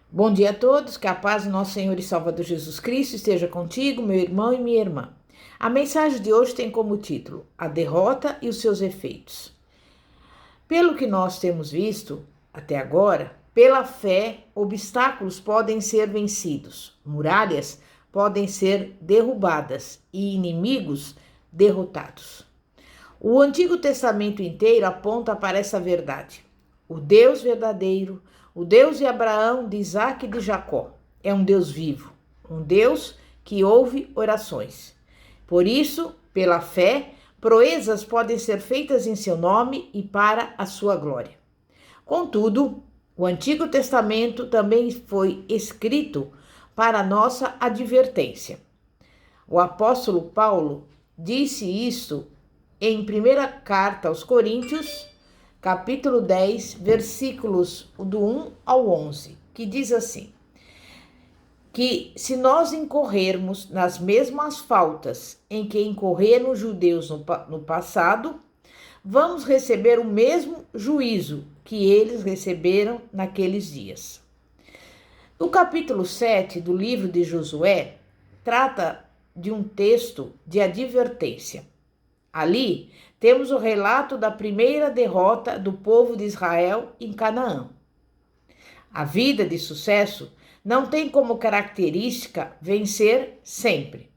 Bom dia a todos, que a paz do nosso Senhor e Salvador Jesus Cristo esteja contigo, meu irmão e minha irmã. A mensagem de hoje tem como título A Derrota e os seus efeitos. Pelo que nós temos visto até agora, pela fé, obstáculos podem ser vencidos, muralhas podem ser derrubadas e inimigos derrotados. O Antigo Testamento inteiro aponta para essa verdade. O Deus verdadeiro, o Deus de Abraão, de Isaque e de Jacó, é um Deus vivo, um Deus que ouve orações. Por isso, pela fé, proezas podem ser feitas em seu nome e para a sua glória. Contudo, o Antigo Testamento também foi escrito para nossa advertência. O apóstolo Paulo disse isto em primeira carta aos Coríntios, capítulo 10, versículos do 1 ao 11, que diz assim: que se nós incorrermos nas mesmas faltas em que incorreram os judeus no passado, vamos receber o mesmo juízo que eles receberam naqueles dias. O capítulo 7 do livro de Josué trata de um texto de advertência. Ali temos o relato da primeira derrota do povo de Israel em Canaã. A vida de sucesso não tem como característica vencer sempre.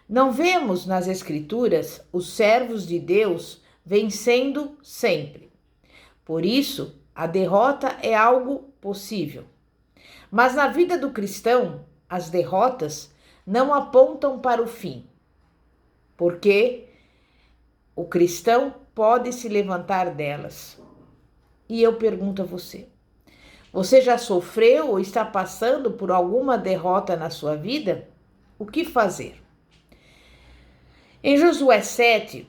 Não vemos nas Escrituras os servos de Deus vencendo sempre. Por isso, a derrota é algo possível. Mas na vida do cristão, as derrotas não apontam para o fim, porque o cristão pode se levantar delas. E eu pergunto a você: você já sofreu ou está passando por alguma derrota na sua vida? O que fazer? Em Josué 7,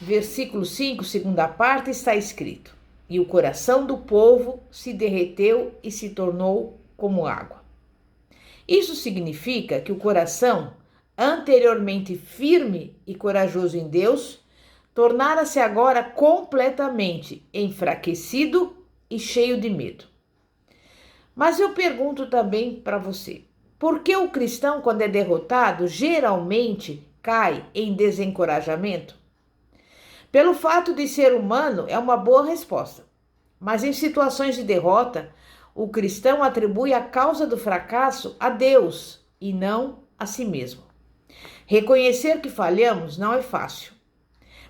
versículo 5, segunda parte, está escrito: e o coração do povo se derreteu e se tornou como água. Isso significa que o coração, anteriormente firme e corajoso em Deus, tornara-se agora completamente enfraquecido e cheio de medo. Mas eu pergunto também para você: por que o cristão, quando é derrotado, geralmente cai em desencorajamento? Pelo fato de ser humano, é uma boa resposta. Mas em situações de derrota, o cristão atribui a causa do fracasso a Deus e não a si mesmo. Reconhecer que falhamos não é fácil.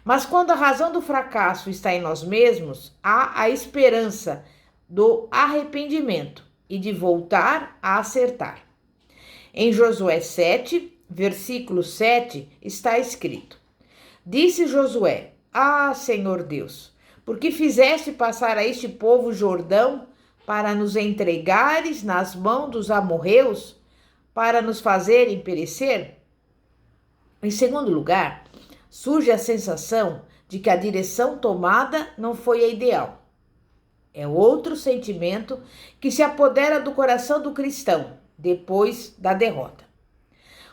Mas quando a razão do fracasso está em nós mesmos, há a esperança do arrependimento e de voltar a acertar. Em Josué 7, versículo 7, está escrito: disse Josué: ah, Senhor Deus, por que fizeste passar a este povo o Jordão para nos entregares nas mãos dos amorreus, para nos fazerem perecer? Em segundo lugar, surge a sensação de que a direção tomada não foi a ideal. É outro sentimento que se apodera do coração do cristão depois da derrota.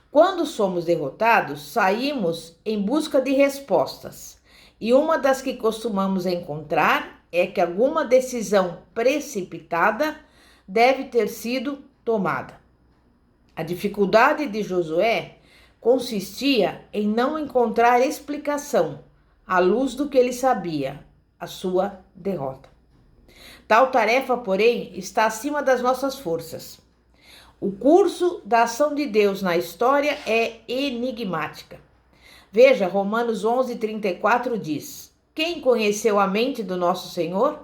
Quando somos derrotados, saímos em busca de respostas, e uma das que costumamos encontrar é que alguma decisão precipitada deve ter sido tomada. A dificuldade de Josué consistia em não encontrar explicação à luz do que ele sabia, a sua derrota. Tal tarefa, porém, está acima das nossas forças. O curso da ação de Deus na história é enigmática. Veja, Romanos 11:34 diz: quem conheceu a mente do nosso Senhor?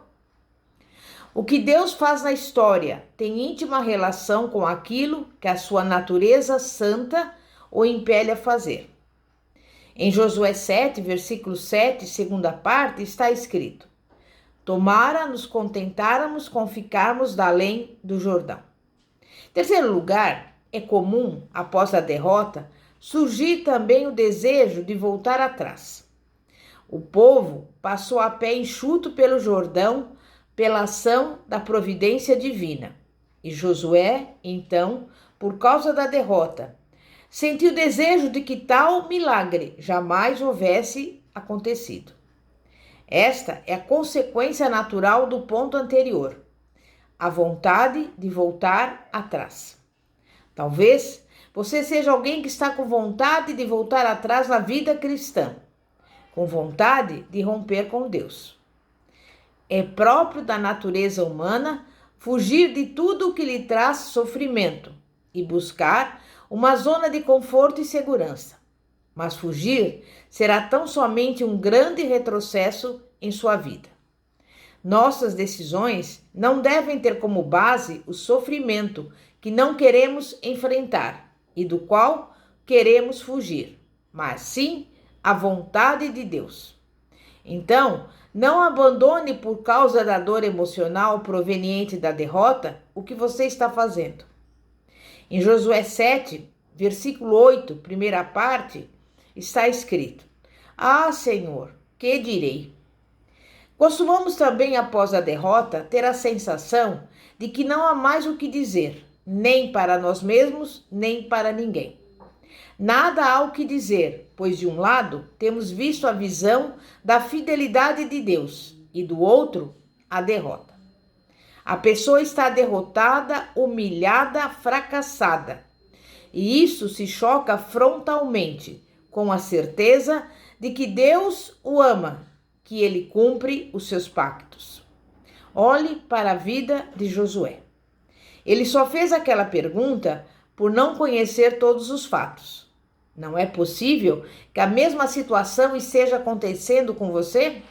O que Deus faz na história tem íntima relação com aquilo que a sua natureza santa o impele a fazer. Em Josué 7, versículo 7, segunda parte, está escrito: tomara nos contentáramos com ficarmos da além do Jordão. Em terceiro lugar, é comum, após a derrota, surgir também o desejo de voltar atrás. O povo passou a pé enxuto pelo Jordão pela ação da providência divina. E Josué, então, por causa da derrota, sentiu o desejo de que tal milagre jamais houvesse acontecido. Esta é a consequência natural do ponto anterior. a vontade de voltar atrás. Talvez você seja alguém que está com vontade de voltar atrás na vida cristã, com vontade de romper com Deus. É próprio da natureza humana fugir de tudo o que lhe traz sofrimento e buscar uma zona de conforto e segurança. Mas fugir será tão somente um grande retrocesso em sua vida. Nossas decisões não devem ter como base o sofrimento que não queremos enfrentar e do qual queremos fugir, mas sim a vontade de Deus. Então, não abandone por causa da dor emocional proveniente da derrota o que você está fazendo. Em Josué 7, versículo 8, primeira parte, está escrito: Ah, Senhor, que direi? Costumamos também, após a derrota, ter a sensação de que não há mais o que dizer, nem para nós mesmos, nem para ninguém. Nada há o que dizer, pois de um lado temos visto a visão da fidelidade de Deus e do outro, a derrota. A pessoa está derrotada, humilhada, fracassada. E isso se choca frontalmente com a certeza de que Deus o ama, que ele cumpre os seus pactos. Olhe para a vida de Josué. Ele só fez aquela pergunta por não conhecer todos os fatos. Não é possível que a mesma situação esteja acontecendo com você?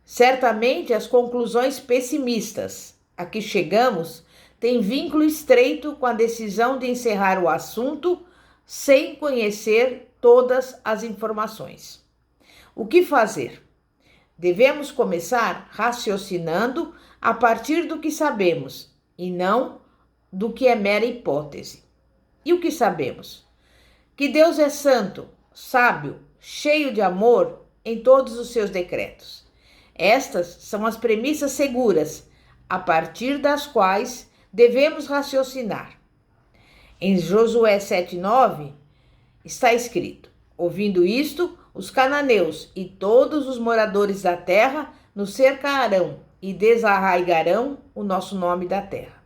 Certamente as conclusões pessimistas a que chegamos têm vínculo estreito com a decisão de encerrar o assunto sem conhecer todas as informações. O que fazer? Devemos começar raciocinando a partir do que sabemos e não do que é mera hipótese. E o que sabemos? Que Deus é santo, sábio, cheio de amor em todos os seus decretos. Estas são as premissas seguras, a partir das quais devemos raciocinar. Em Josué 7,9 está escrito: ouvindo isto, os cananeus e todos os moradores da terra nos cercarão e desarraigarão o nosso nome da terra.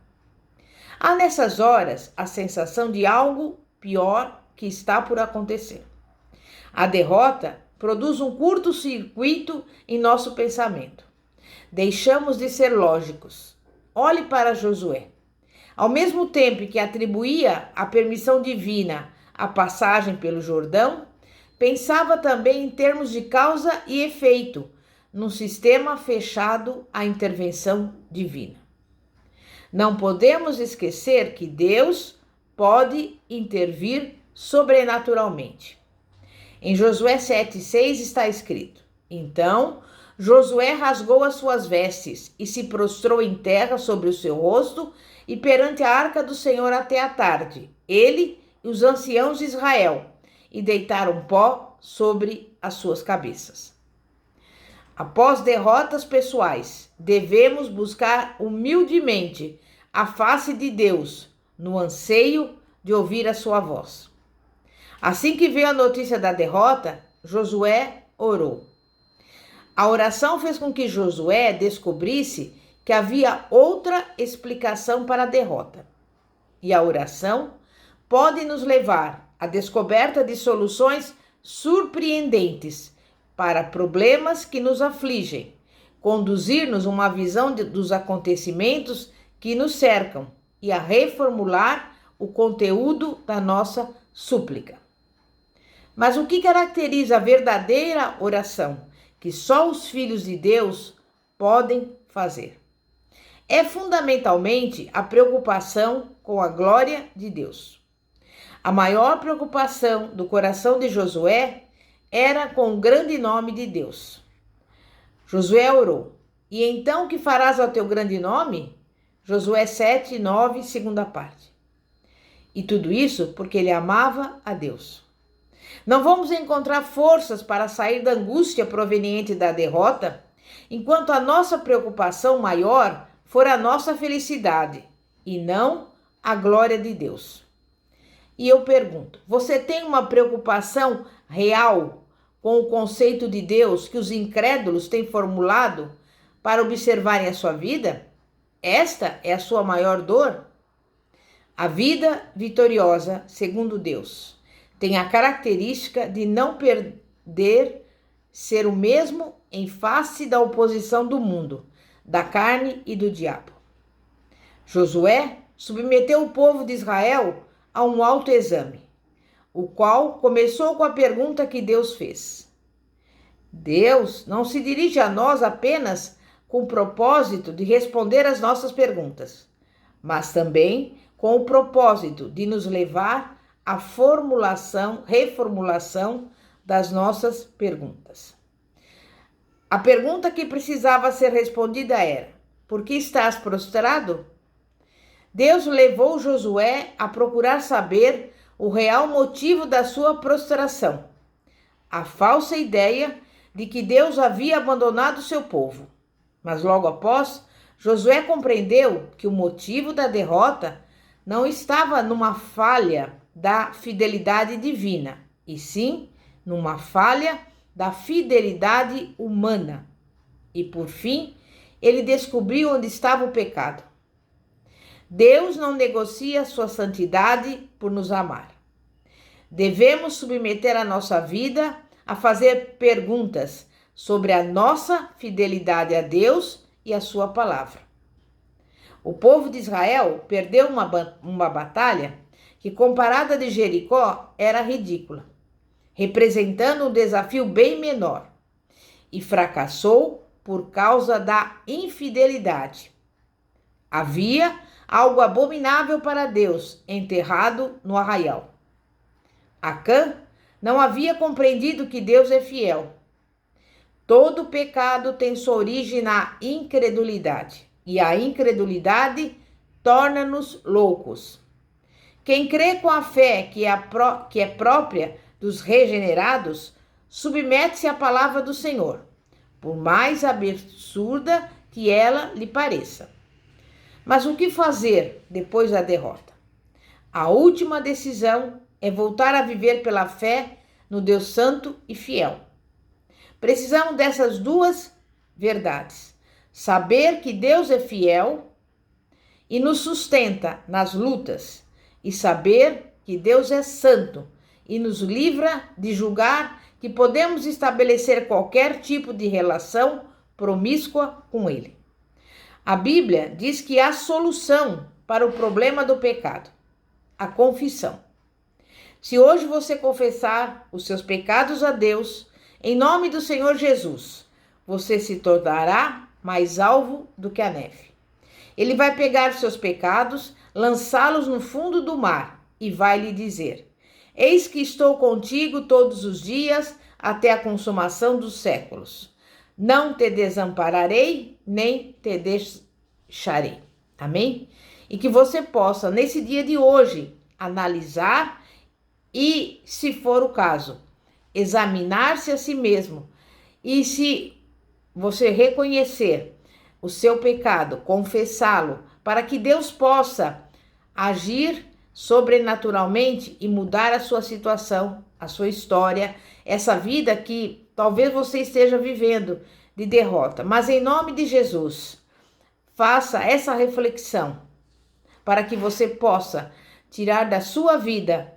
Há nessas horas a sensação de algo pior que está por acontecer. A derrota produz um curto-circuito em nosso pensamento. Deixamos de ser lógicos. Olhe para Josué. Ao mesmo tempo que atribuía a permissão divina à passagem pelo Jordão, pensava também em termos de causa e efeito, num sistema fechado à intervenção divina. Não podemos esquecer que Deus pode intervir sobrenaturalmente. Em Josué 7,6 está escrito: Então Josué rasgou as suas vestes e se prostrou em terra sobre o seu rosto e perante a arca do Senhor até a tarde, ele e os anciãos de Israel, e deitaram pó sobre as suas cabeças. Após derrotas pessoais, devemos buscar humildemente a face de Deus no anseio de ouvir a sua voz. Assim que veio a notícia da derrota, Josué orou. A oração fez com que Josué descobrisse que havia outra explicação para a derrota. E a oração pode nos levar à descoberta de soluções surpreendentes para problemas que nos afligem, conduzir-nos a uma visão dos acontecimentos que nos cercam e a reformular o conteúdo da nossa súplica. Mas o que caracteriza a verdadeira oração, que só os filhos de Deus podem fazer? É fundamentalmente a preocupação com a glória de Deus. A maior preocupação do coração de Josué era com o grande nome de Deus. Josué orou: E então que farás ao teu grande nome? Josué 7,9, segunda parte. E tudo isso porque ele amava a Deus. Não vamos encontrar forças para sair da angústia proveniente da derrota, enquanto a nossa preocupação maior for a nossa felicidade e não a glória de Deus. E eu pergunto, você tem uma preocupação real com o conceito de Deus que os incrédulos têm formulado para observarem a sua vida? Esta é a sua maior dor? A vida vitoriosa, segundo Deus, tem a característica de não perder ser o mesmo em face da oposição do mundo, da carne e do diabo. Josué submeteu o povo de Israel a um autoexame, o qual começou com a pergunta que Deus fez. Deus não se dirige a nós apenas com o propósito de responder às nossas perguntas, mas também com o propósito de nos levar à reformulação das nossas perguntas. A pergunta que precisava ser respondida era: por que estás prostrado? Deus levou Josué a procurar saber o real motivo da sua prostração, a falsa ideia de que Deus havia abandonado seu povo. Mas logo após, Josué compreendeu que o motivo da derrota não estava numa falha da fidelidade divina, e sim numa falha da fidelidade humana. E por fim, ele descobriu onde estava o pecado. Deus não negocia sua santidade por nos amar. Devemos submeter a nossa vida a fazer perguntas sobre a nossa fidelidade a Deus e a sua palavra. O povo de Israel perdeu uma batalha que, comparada de Jericó, era ridícula, representando um desafio bem menor, e fracassou por causa da infidelidade. Havia algo abominável para Deus enterrado no arraial. Acã não havia compreendido que Deus é fiel. Todo pecado tem sua origem na incredulidade, e a incredulidade torna-nos loucos. Quem crê com a fé que é própria dos regenerados, submete-se à palavra do Senhor, por mais absurda que ela lhe pareça. Mas o que fazer depois da derrota? A última decisão é voltar a viver pela fé no Deus Santo e fiel. Precisamos dessas duas verdades: saber que Deus é fiel e nos sustenta nas lutas, e saber que Deus é santo e nos livra de julgar que podemos estabelecer qualquer tipo de relação promíscua com Ele. A Bíblia diz que há solução para o problema do pecado: a confissão. Se hoje você confessar os seus pecados a Deus, em nome do Senhor Jesus, você se tornará mais alvo do que a neve. Ele vai pegar os seus pecados, lançá-los no fundo do mar e vai lhe dizer: eis que estou contigo todos os dias até a consumação dos séculos. Não te desampararei, nem te deixarei. Amém? E que você possa, nesse dia de hoje, analisar e, se for o caso, examinar-se a si mesmo. E se você reconhecer o seu pecado, confessá-lo, para que Deus possa agir sobrenaturalmente e mudar a sua situação, a sua história, essa vida que talvez você esteja vivendo de derrota. Mas em nome de Jesus, faça essa reflexão para que você possa tirar da sua vida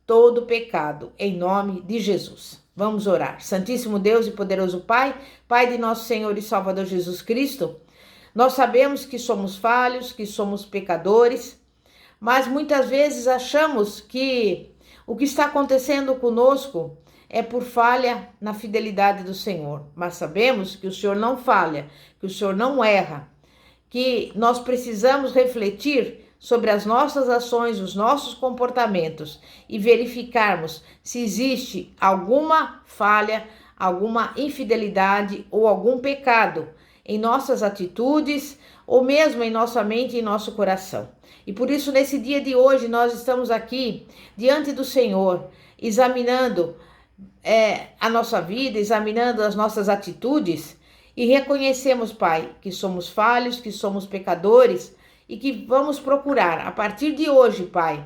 todo o pecado, em nome de Jesus. Vamos orar. Santíssimo Deus e poderoso Pai, Pai de nosso Senhor e Salvador Jesus Cristo, nós sabemos que somos falhos, que somos pecadores, mas muitas vezes achamos que o que está acontecendo conosco é por falha na fidelidade do Senhor. Mas sabemos que o Senhor não falha, que o Senhor não erra, que nós precisamos refletir sobre as nossas ações, os nossos comportamentos e verificarmos se existe alguma falha, alguma infidelidade ou algum pecado em nossas atitudes ou mesmo em nossa mente e em nosso coração. E por isso, nesse dia de hoje, nós estamos aqui diante do Senhor, examinando a nossa vida, examinando as nossas atitudes e reconhecemos, Pai, que somos falhos, que somos pecadores, e que vamos procurar, a partir de hoje, Pai,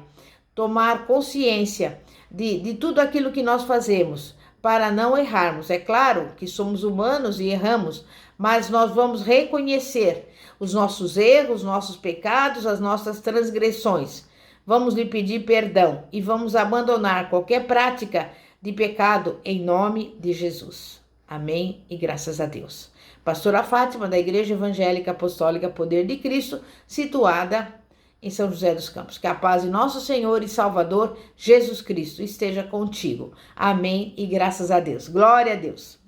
tomar consciência de tudo aquilo que nós fazemos, para não errarmos. É claro que somos humanos e erramos, mas nós vamos reconhecer os nossos erros, nossos pecados, as nossas transgressões. Vamos lhe pedir perdão e vamos abandonar qualquer prática de pecado em nome de Jesus. Amém e graças a Deus. Pastora Fátima, da Igreja Evangélica Apostólica Poder de Cristo, situada em São José dos Campos. Que a paz de nosso Senhor e Salvador Jesus Cristo esteja contigo. Amém e graças a Deus. Glória a Deus.